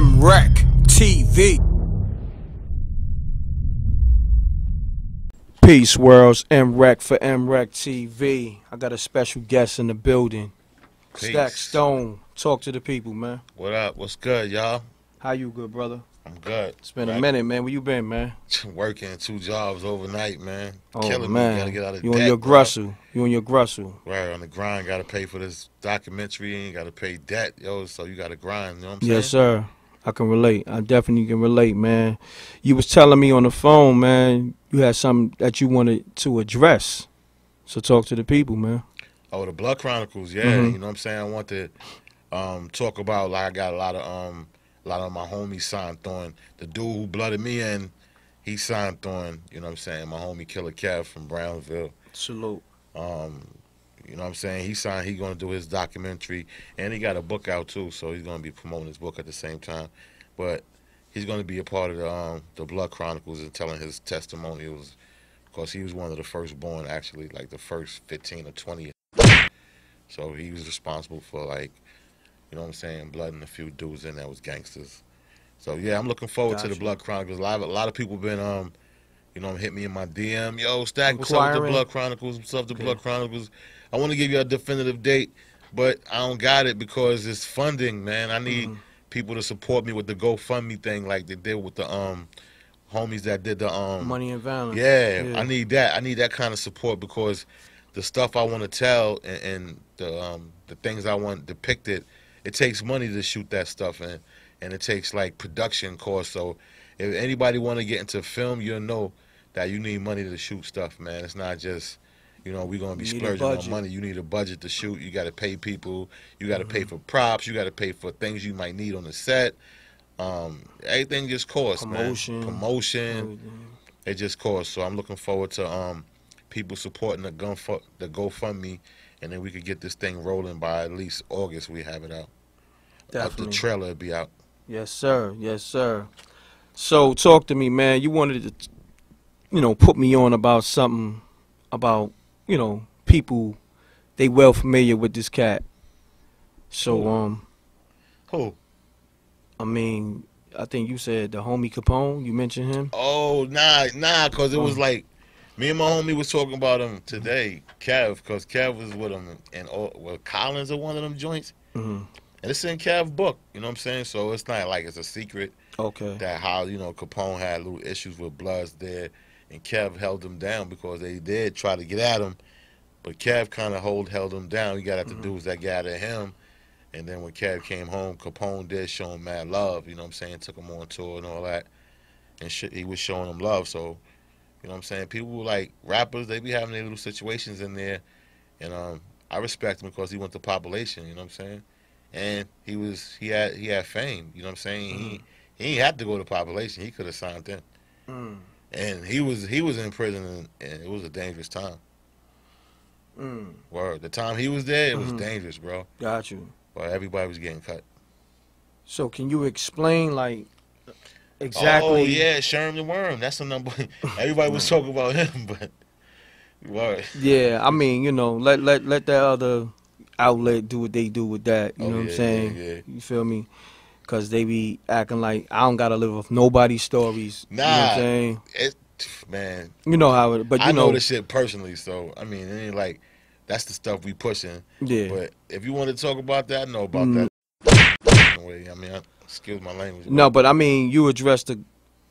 MRecktv. Peace, worlds. M.Reck for MRecktv. I got a special guest in the building. Stakk Stone. Talk to the people, man. What up? What's good, y'all? How you, good brother? I'm good. It's been a minute, man. Where you been, man? Working 2 jobs overnight, man. Oh, Killing man. me. Gotta get out of You debt, on your grustle. You on your grustle. Right, on the grind. Gotta pay for this documentary and gotta pay debt, yo. So you gotta grind, you know what I'm saying? Yes, sir. I can relate. I definitely can relate, man. You was telling me on the phone, man, you had something that you wanted to address. So talk to the people, man. Oh, the Blood Chronicles, yeah. Mhm. You know what I'm saying? I want to talk about, like, I got a lot of my homies signed on. The dude who blooded me in, he signed on, you know what I'm saying? My homie Killer Kev from Brownsville. Salute. You know what I'm saying? He signed, he gonna do his documentary, and he got a book out too, so he's gonna be promoting his book at the same time. But he's gonna be a part of the Blood Chronicles and telling his testimonials, because he was one of the first born, actually, like the first 15 or 20. So he was responsible for, like, you know what I'm saying, blooding a few dudes in that was gangsters. So yeah, I'm looking forward to the Blood Chronicles. A lot of people been you know, hit me in my DM. Yo, Stakk, what's up with the Blood Chronicles? What's up with the Blood Chronicles? I want to give you a definitive date, but I don't got it because it's funding, man. I need people to support me with the GoFundMe thing, like they did with the homies that did the Money and Violence. Yeah, I need that. I need that kind of support because the stuff I want to tell and the things I want depicted, it takes money to shoot that stuff, and it takes like production costs. So if anybody want to get into film, you'll know that you need money to shoot stuff, man. It's not just, you know, we're going to be splurging on money. You need a budget to shoot. You got to pay people. You got to pay for props. You got to pay for things you might need on the set. Everything just costs, man. Promotion. It just costs. So I'm looking forward to people supporting the GoFundMe, and then we could get this thing rolling by at least August. We have it out. Definitely. The trailer will be out. Yes, sir. Yes, sir. So talk to me, man. You wanted to, you know, put me on about something about, you know, people, they well familiar with this cat. So, Who? I mean, I think you said the homie Capone, you mentioned him? Oh, nah, because it was like, me and my homie was talking about him today, Kev, because Kev was with him, and Collins are one of them joints. And it's in Kev's book, you know what I'm saying? So it's not like it's a secret. Okay. That how, you know, Capone had little issues with Bloods there, and Kev held them down because they did try to get at him, but Kev kind of held him down. He got at the dudes that got at him, and then when Kev came home, Capone did show him mad love, you know what I'm saying, took him on tour and all that, and he was showing him love. So, you know what I'm saying, people like rappers, they be having their little situations in there, and I respect him because he went to population, you know what I'm saying, and he had fame, you know what I'm saying. He ain't had to go to population. He could have signed in. And he was in prison, and it was a dangerous time. Word. The time he was there, it was dangerous, bro. Got you. But everybody was getting cut. So can you explain, like, exactly? Oh, yeah, Sherm the Worm. That's the number. Everybody was talking about him, but word. Yeah, I mean, you know, let that other outlet do what they do with that. You know what I'm saying? Yeah. You feel me? Because they be acting like I don't got to live with nobody's stories. Nah. You know what I'm saying? Man. You know how it, but you I know the shit personally, so, I mean, it ain't like, that's the stuff we pushing. Yeah. But if you want to talk about that, I know about that. I mean, excuse my language. No, but I mean, you addressed the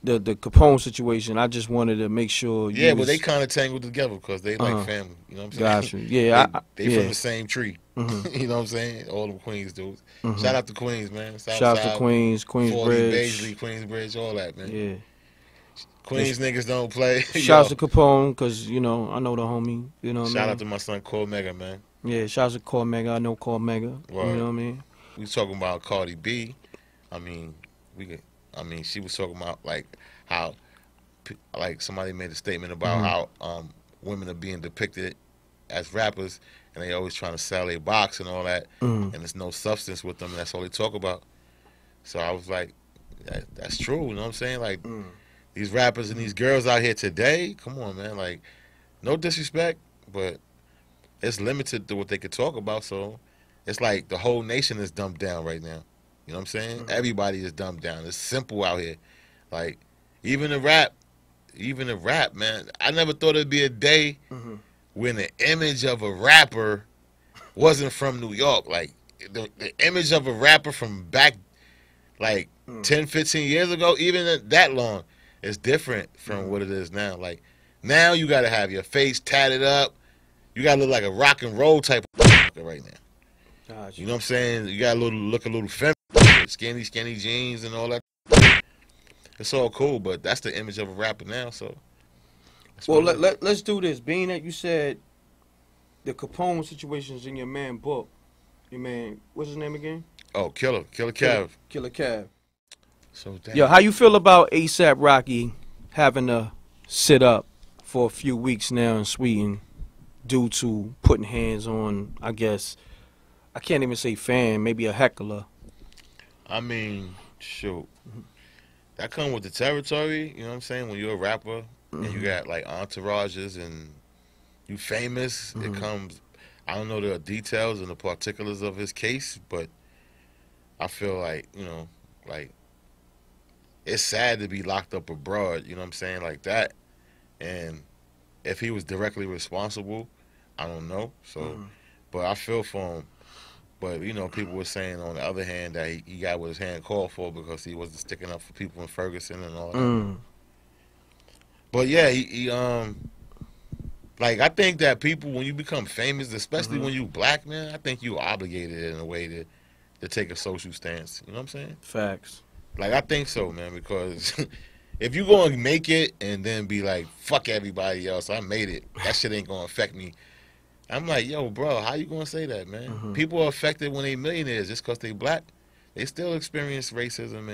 Capone situation. I just wanted to make sure. But they kind of tangled together because they like family. You know what I'm saying? Got you. Yeah, they from the same tree. You know what I'm saying? All them Queens dudes. Shout out to Queens, man. Shout out to Queens, Queensbridge, Baisley, Queensbridge, all that, man. Yeah. Queens niggas don't play. Shout out to Capone, because, you know, I know the homie. You know what I mean? Shout out to my son, Cole Mega, man. Yeah, shout out to Cole Mega. I know Cole Mega. Right. You know what I mean? We talking about Cardi B. I mean, she was talking about, like, how, like, somebody made a statement about how women are being depicted as rappers, and they always trying to sell a box and all that, and there's no substance with them, and that's all they talk about. So I was like, that's true, you know what I'm saying? Like, these rappers and these girls out here today, come on, man. Like, no disrespect, but it's limited to what they could talk about. So it's like the whole nation is dumped down right now. You know what I'm saying? Everybody is dumbed down. It's simple out here. Like, even the rap, man. I never thought it'd be a day when the image of a rapper wasn't from New York. Like, the image of a rapper from back, like, 10, 15 years ago, even that long, is different from what it is now. Like, now you got to have your face tatted up. You got to look like a rock and roll type of right now. Gotcha. You know what I'm saying? You got to look a little feminine, skinny jeans and all that. It's all cool, but that's the image of a rapper now, so. Well, let's do this. Being that you said the Capone situation's in your man book, your man, what's his name again? Oh, Killer Cav. Killer Cav. So damn. Yo, how you feel about ASAP Rocky having to sit up for a few weeks now in Sweden due to putting hands on, I guess, I can't even say fan, maybe a heckler? I mean, shoot. That come with the territory, you know what I'm saying? When you're a rapper and you got like entourages and you famous, it comes, I don't know the details and the particulars of his case, but I feel like, you know, like, it's sad to be locked up abroad, you know what I'm saying, like that. And if he was directly responsible, I don't know. So, but I feel for him. But, you know, people were saying on the other hand that he got what his hand called for because he wasn't sticking up for people in Ferguson and all that. But yeah, he like, I think that people, when you become famous, especially when you black, man, I think you obligated in a way to take a social stance. You know what I'm saying? Facts. Like, I think so, man, because if you going to make it and then be like, fuck everybody else, I made it, that shit ain't going to affect me. I'm like, yo, bro, how you going to say that, man? People are affected when they millionaires just because they black. They still experience racism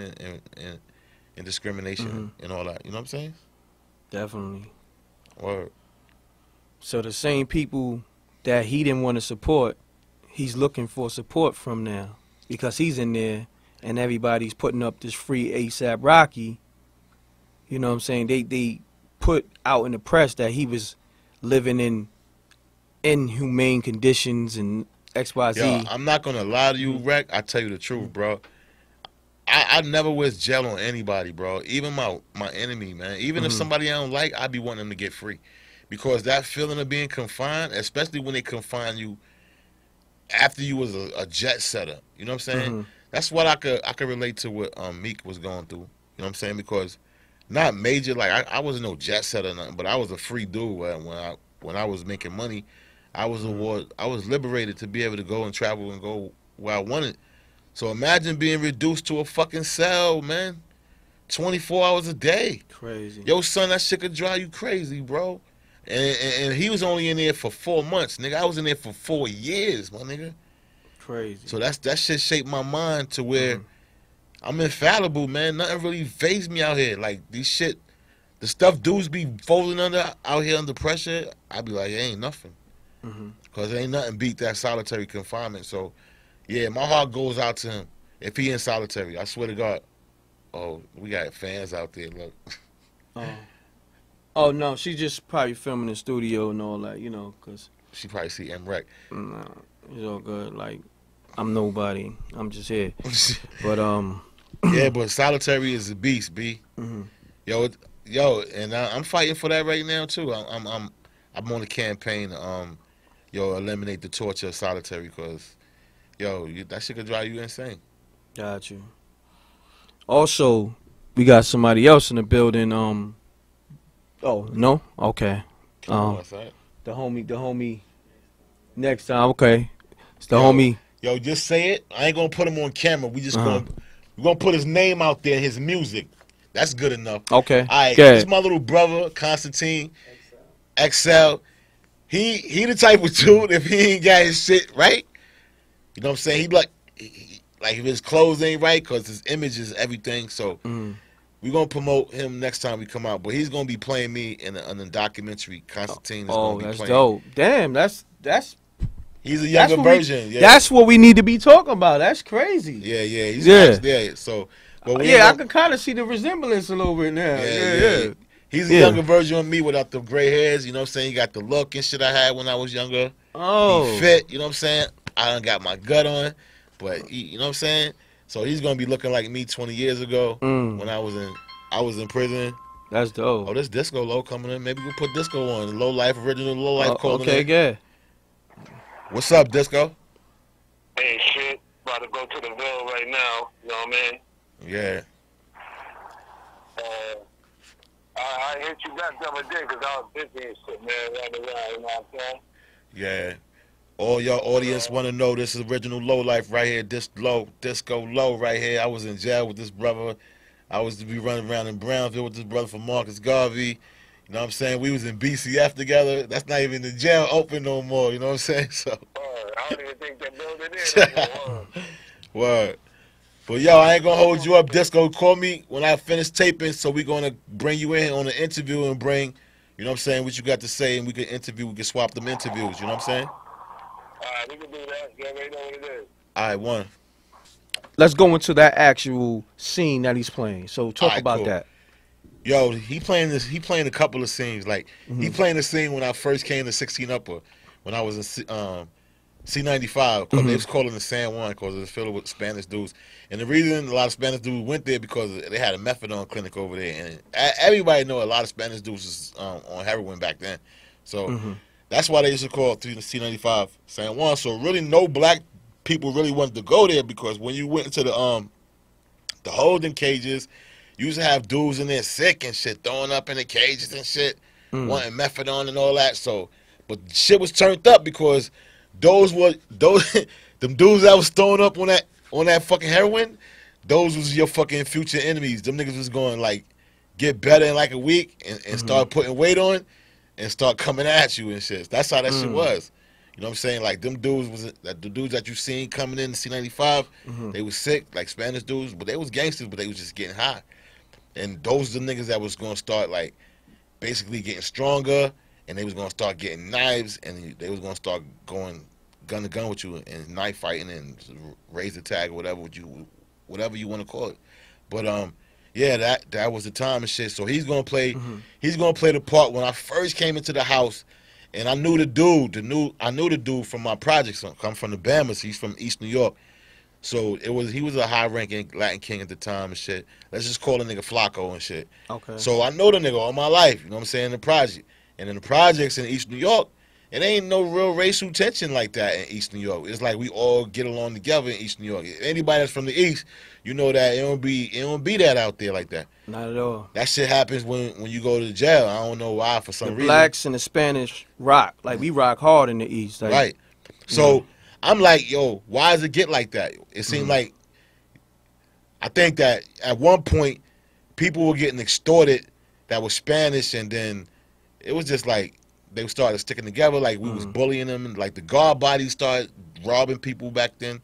and discrimination and all that. You know what I'm saying? Definitely. Word. So the same people that he didn't want to support, he's looking for support from now because he's in there and everybody's putting up this free ASAP Rocky. You know what I'm saying? They put out in the press that he was living in inhumane conditions and XYZ. Yo, I'm not going to lie to you, Reck. I tell you the truth, bro. I never wish jail on anybody, bro. Even my enemy, man. Even if somebody I don't like, I be wanting them to get free. Because that feeling of being confined, especially when they confine you after you was a jet setter, you know what I'm saying? That's what I could relate to what Meek was going through. You know what I'm saying? Because not major, like I wasn't no jet setter or nothing, but I was a free dude when I was making money. I was liberated to be able to go and travel and go where I wanted. So imagine being reduced to a fucking cell, man. 24 hours a day. Crazy. Yo, son, that shit could drive you crazy, bro. And he was only in there for 4 months, nigga. I was in there for 4 years, my nigga. Crazy. So that shit shaped my mind to where I'm infallible, man. Nothing really fazed me out here. Like, the stuff dudes be folding out here under pressure, I be like, it ain't nothing. Because ain't nothing beat that solitary confinement. So, yeah, my heart goes out to him. If he in solitary, I swear to God. Oh, we got fans out there, look. Oh, no, she just probably filming in the studio and all that, you know, because... She probably see M.Reck. Nah, it's all good. Like, I'm nobody. I'm just here. But, yeah, but solitary is a beast, B. Yo, and I'm fighting for that right now, too. I'm on a campaign to, eliminate the torture of solitary, because, that shit could drive you insane. Got you. Also, we got somebody else in the building. Oh, no? Okay. The homie. Next time, okay. It's the homie. Yo, just say it. I ain't gonna put him on camera. We just we're gonna put his name out there, his music. That's good enough. Okay. All right. This is my little brother, Constantine XL. He the type of dude, if he ain't got his shit right, you know what I'm saying? He like if his clothes ain't right, because his image is everything. So we're going to promote him next time we come out. But he's going to be playing me in a documentary. Constantine is going to be playing. Oh, that's dope. Damn, that's... He's a younger version. That's what we need to be talking about. That's crazy. Yeah. He's there. So, I can kind of see the resemblance a little bit now. Yeah. He's a younger version of me without the gray hairs. You know what I'm saying? He got the look and shit I had when I was younger. Oh. He fit. You know what I'm saying? I done got my gut on. But, you know what I'm saying? So he's gonna be looking like me 20 years ago when I was in prison. That's dope. Oh, this Disco Low coming in. Maybe we'll put Disco on. Lo.Life, original Lo.Life calling okay, in. yeah. What's up, Disco? Hey, shit. About to go to the Ville right now. You know what I mean? Yeah. I hit you back the other day because I was busy and shit, man. Running around, you know what I'm saying? Yeah. All y'all audience want to know this is original Lo.Life right here. Disco Low right here. I was in jail with this brother. I was to be running around in Brownsville with this brother from Marcus Garvey. You know what I'm saying? We was in BCF together. That's not even the jail open no more. You know what I'm saying? So. I don't even think that building is. Word. But yo, I ain't gonna hold you up, Disco. Call me when I finish taping, so we gonna bring you in on an interview and bring, you know what I'm saying, what you got to say, and we can interview, we can swap them interviews, you know what I'm saying? Alright, we can do that. You already know what it is. Alright, one. Let's go into that actual scene that he's playing. So talk Alright, about cool. that. Yo, he playing a couple of scenes. Like, he playing the scene when I first came to 16 Upper, when I was in C95. They was calling it San Juan because it was filled with Spanish dudes. And the reason a lot of Spanish dudes went there because they had a methadone clinic over there. And everybody know a lot of Spanish dudes was on heroin back then. So that's why they used to call C95 San Juan. So really no black people really wanted to go there because when you went into the holding cages, you used to have dudes in there sick and shit, throwing up in the cages and shit, wanting methadone and all that. So, but shit was turned up because them dudes that was throwing up on that fucking heroin, those was your fucking future enemies. Them niggas was going like get better in like a week and start putting weight on and start coming at you and shit. That's how that shit was. You know what I'm saying? Like them dudes the dudes that you seen coming in C95, they was sick, like Spanish dudes, but they was gangsters, but they was just getting high. And those are the niggas that was gonna start like basically getting stronger, and they was gonna start getting knives, and they was gonna start going gun to gun with you and knife fighting and razor tag or whatever you want to call it. But yeah, that was the time and shit. So he's gonna play the part when I first came into the house, and I knew the dude from my projects. I'm from the Bahamas. He's from East New York. So he was a high-ranking Latin king at the time and shit. Let's just call the nigga Flacco and shit. Okay. So I know the nigga all my life, you know what I'm saying, in the project. And in the projects in East New York, it ain't no real racial tension like that in East New York. It's like we all get along together in East New York. Anybody that's from the East, you know that it don't be that out there like that. Not at all. That shit happens when you go to jail. I don't know why, for some reason. The blacks and the Spanish rock. Like, we rock hard in the East. Like, right. So I'm like, yo, why does it get like that? It seemed like, I think that at one point, people were getting extorted that was Spanish, and then it was just like, they started sticking together, like we was bullying them, and like the guard bodies started robbing people back then.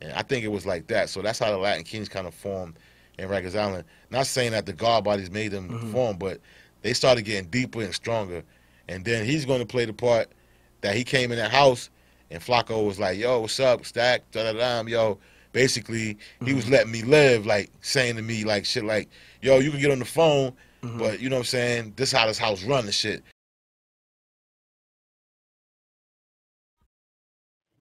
And I think it was like that. So that's how the Latin Kings kind of formed in Rikers Island. Not saying that the guard bodies made them form, but they started getting deeper and stronger. And then he's going to play the part that he came in the house, and Flacco was like, yo, what's up, Stakk, da-da-da, yo. Basically, he was letting me live, like saying to me like shit like, yo, you can get on the phone, but you know what I'm saying, this how this house run and shit.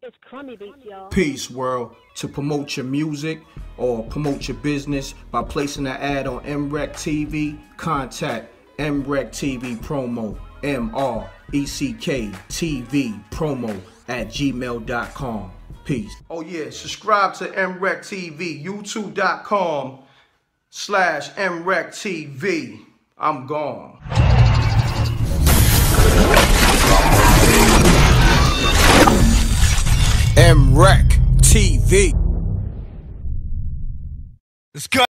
It's crummy beats, y'all. Peace, world. To promote your music or promote your business by placing an ad on MRecktv, contact MRecktv promo, MRecktv promo @gmail.com. Peace. Oh yeah, subscribe to MRecktv, youtube.com/MRecktv. I'm gone. MRecktv.